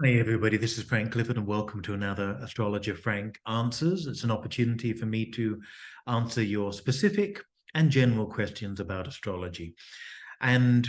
Hey everybody, this is Frank Clifford and welcome to another Astrologer Frank Answers. It's an opportunity for me to answer your specific and general questions about astrology. And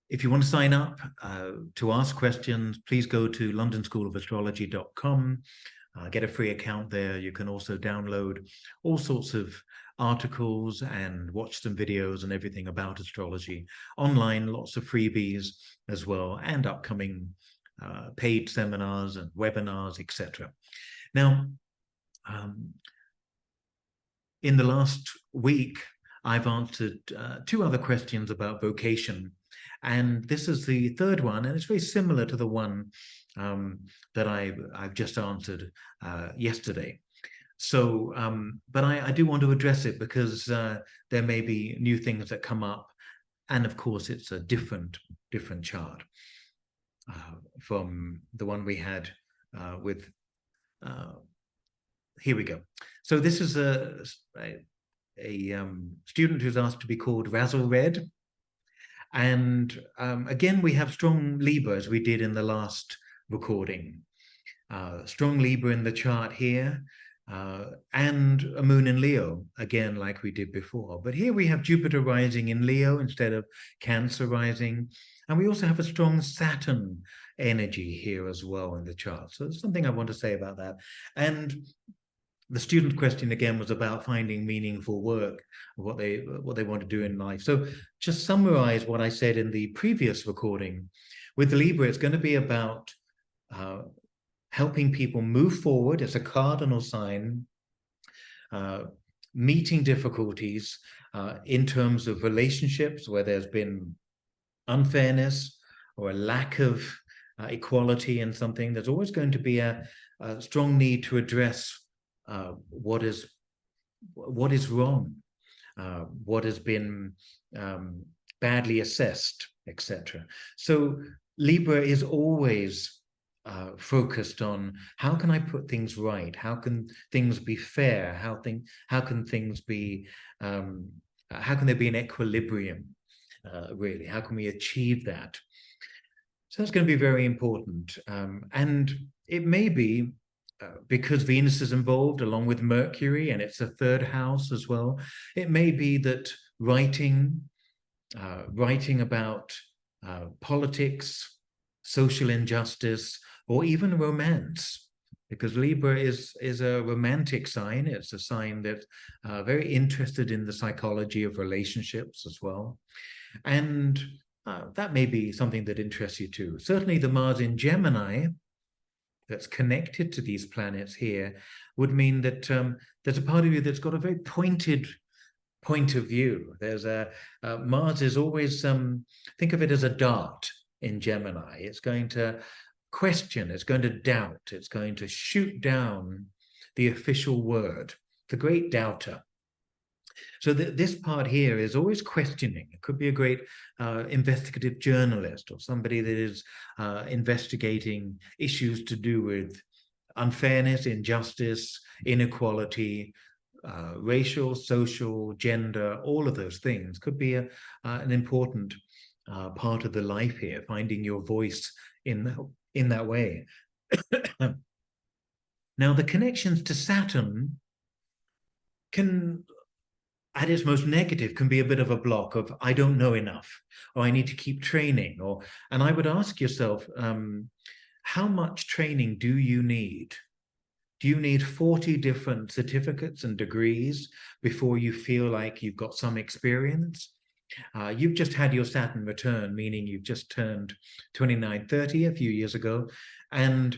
if you want to sign up to ask questions, please go to londonschoolastrastrology.com, get a free account there. You can also download all sorts of articles and watch some videos and everything about astrology online, lots of freebies as well, and upcoming paid seminars and webinars, etc. Now, in the last week, I've answered two other questions about vocation, and this is the third one, and it's very similar to the one that I've just answered yesterday. So, but I do want to address it because there may be new things that come up, and of course, it's a different chart from the one we had with. Here we go. So this is a student who's asked to be called Razzle Red. And again, we have strong Libra, as we did in the last recording. Strong Libra in the chart here, and a moon in Leo, again, like we did before. But here we have Jupiter rising in Leo instead of Cancer rising. And we also have a strong Saturn energy here as well in the chart. So there's something I want to say about that. And the student question again was about finding meaningful work, what they want to do in life. So just summarize what I said in the previous recording. With the Libra, it's going to be about helping people move forward. It's a cardinal sign, meeting difficulties in terms of relationships where there's been unfairness or a lack of equality in something. There's always going to be a strong need to address what is wrong, what has been badly assessed, etc. So Libra is always focused on how can I put things right? How can things be fair? How can things be? How can there be an equilibrium? Really, how can we achieve that? So that's going to be very important, and it may be. Because Venus is involved along with Mercury, and it's a third house as well, it may be that writing about politics, social injustice, or even romance, because Libra is a romantic sign. It's a sign that very interested in the psychology of relationships as well. And that may be something that interests you too. Certainly the Mars in Gemini, that's connected to these planets here, would mean that there's a part of you that's got a very pointed point of view. There's Mars is always, think of it as a dart in Gemini. It's going to question, it's going to doubt, it's going to shoot down the official word, the great doubter. So this part here is always questioning. It could be a great investigative journalist or somebody that is investigating issues to do with unfairness, injustice, inequality, racial, social, gender, all of those things. Could be an important part of the life here, finding your voice in that way. Now, the connections to Saturn can, at its most negative, can be a bit of a block of I don't know enough, or I need to keep training, and I would ask yourself, how much training do you need? Do you need 40 different certificates and degrees before you feel like you've got some experience? You've just had your Saturn return, meaning you've just turned 29, 30 a few years ago, and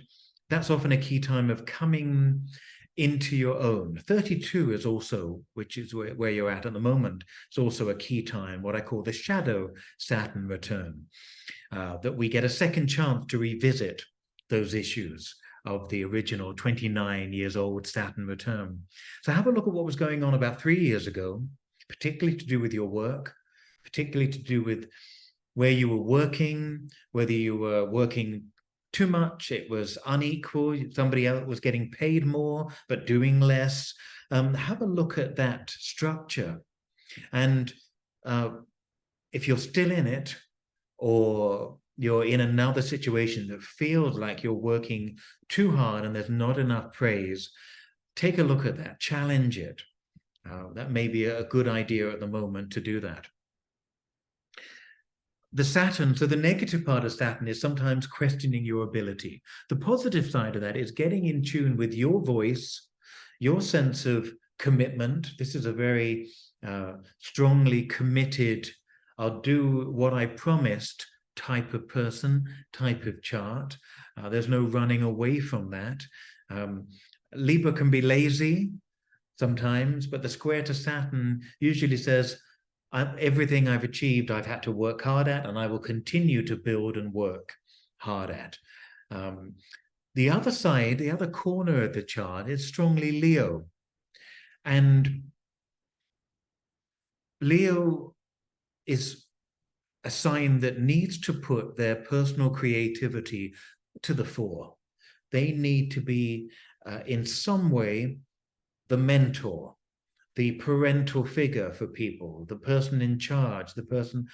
that's often a key time of coming into your own. 32 is also, which is where you're at the moment, it's also a key time, what I call the shadow Saturn return, that we get a second chance to revisit those issues of the original 29 years old Saturn return. So have a look at what was going on about 3 years ago, particularly to do with your work, particularly to do with where you were working, whether you were working too much, it was unequal, somebody else was getting paid more but doing less. Have a look at that structure. And if you're still in it, or you're in another situation that feels like you're working too hard and there's not enough praise, take a look at that, challenge it. That may be a good idea at the moment to do that. The Saturn, so the negative part of Saturn is sometimes questioning your ability. The positive side of that is getting in tune with your voice, your sense of commitment. This is a very strongly committed, I'll do what I promised type of person, type of chart. There's no running away from that. Libra can be lazy sometimes, but the square to Saturn usually says, everything I've achieved, I've had to work hard at, and I will continue to build and work hard at. The other side, the other corner of the chart is strongly Leo. And Leo is a sign that needs to put their personal creativity to the fore. They need to be, in some way, the mentor, the parental figure for people, the person in charge, the person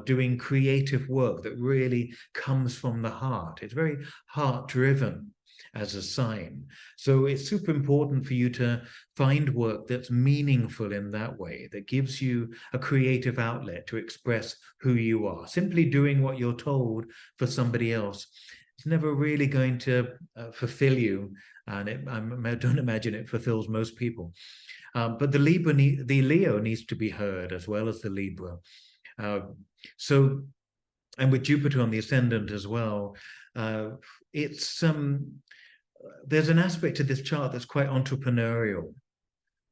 doing creative work that really comes from the heart. It's very heart-driven as a sign. So it's super important for you to find work that's meaningful in that way, that gives you a creative outlet to express who you are. Simply doing what you're told for somebody else, it's never really going to fulfill you. And I don't imagine it fulfills most people. But the Leo needs to be heard as well as the Libra. And with Jupiter on the ascendant as well, there's an aspect to this chart that's quite entrepreneurial.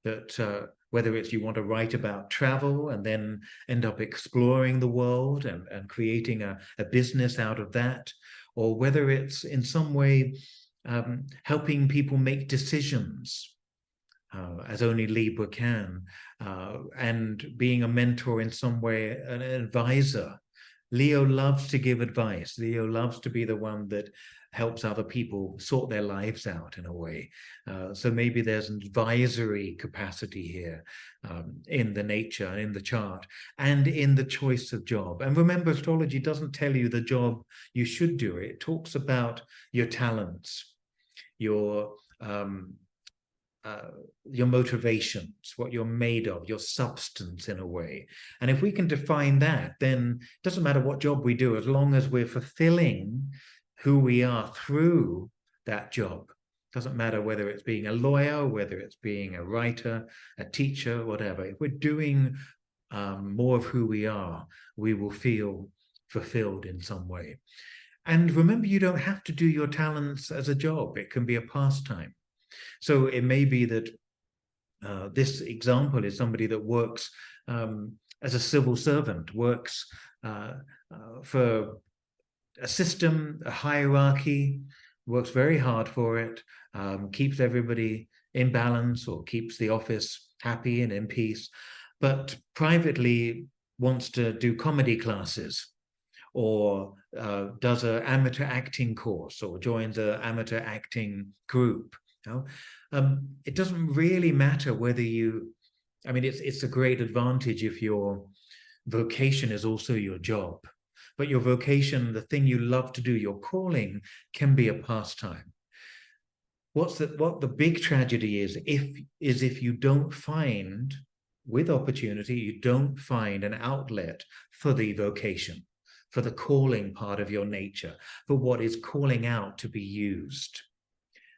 That whether it's you want to write about travel and then end up exploring the world and creating a business out of that, or whether it's in some way helping people make decisions, as only Libra can, and being a mentor in some way, an advisor. Leo loves to give advice. Leo loves to be the one that helps other people sort their lives out in a way. So maybe there's an advisory capacity here in the nature, in the chart, and in the choice of job. And remember, astrology doesn't tell you the job you should do. It talks about your talents, your motivations, what you're made of, your substance in a way. And if we can define that, then it doesn't matter what job we do, as long as we're fulfilling who we are through that job. Doesn't matter whether it's being a lawyer, whether it's being a writer, a teacher, whatever. If we're doing more of who we are, we will feel fulfilled in some way. And remember, you don't have to do your talents as a job. It can be a pastime. So it may be that this example is somebody that works as a civil servant, works for a system, a hierarchy, works very hard for it, keeps everybody in balance or keeps the office happy and in peace, but privately wants to do comedy classes, or does an amateur acting course, or joins an amateur acting group. You know? It doesn't really matter whether it's a great advantage if your vocation is also your job, but your vocation, the thing you love to do, your calling, can be a pastime. What the big tragedy is if you don't find, with opportunity, you don't find an outlet for the vocation, for the calling part of your nature, for what is calling out to be used.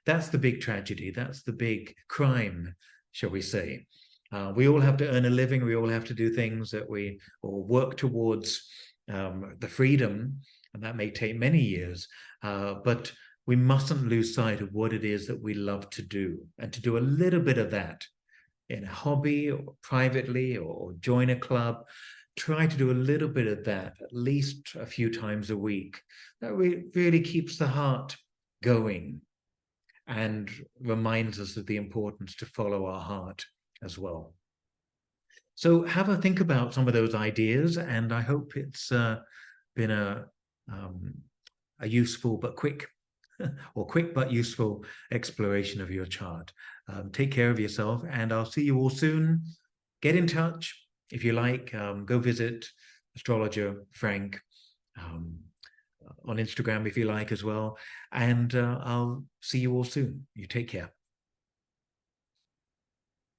That's the big tragedy. That's the big crime, shall we say. We all have to earn a living. We all have to do things or work towards the freedom, and that may take many years, but we mustn't lose sight of what it is that we love to do, and to do a little bit of that in a hobby or privately, or join a club. Try to do a little bit of that at least a few times a week. That really keeps the heart going and reminds us of the importance to follow our heart as well. So have a think about some of those ideas, and I hope it's been a useful but quick, or quick but useful exploration of your chart. Take care of yourself, and I'll see you all soon. Get in touch if you like. Go visit Astrologer Frank. on Instagram if you like as well. And I'll see you all soon. You take care.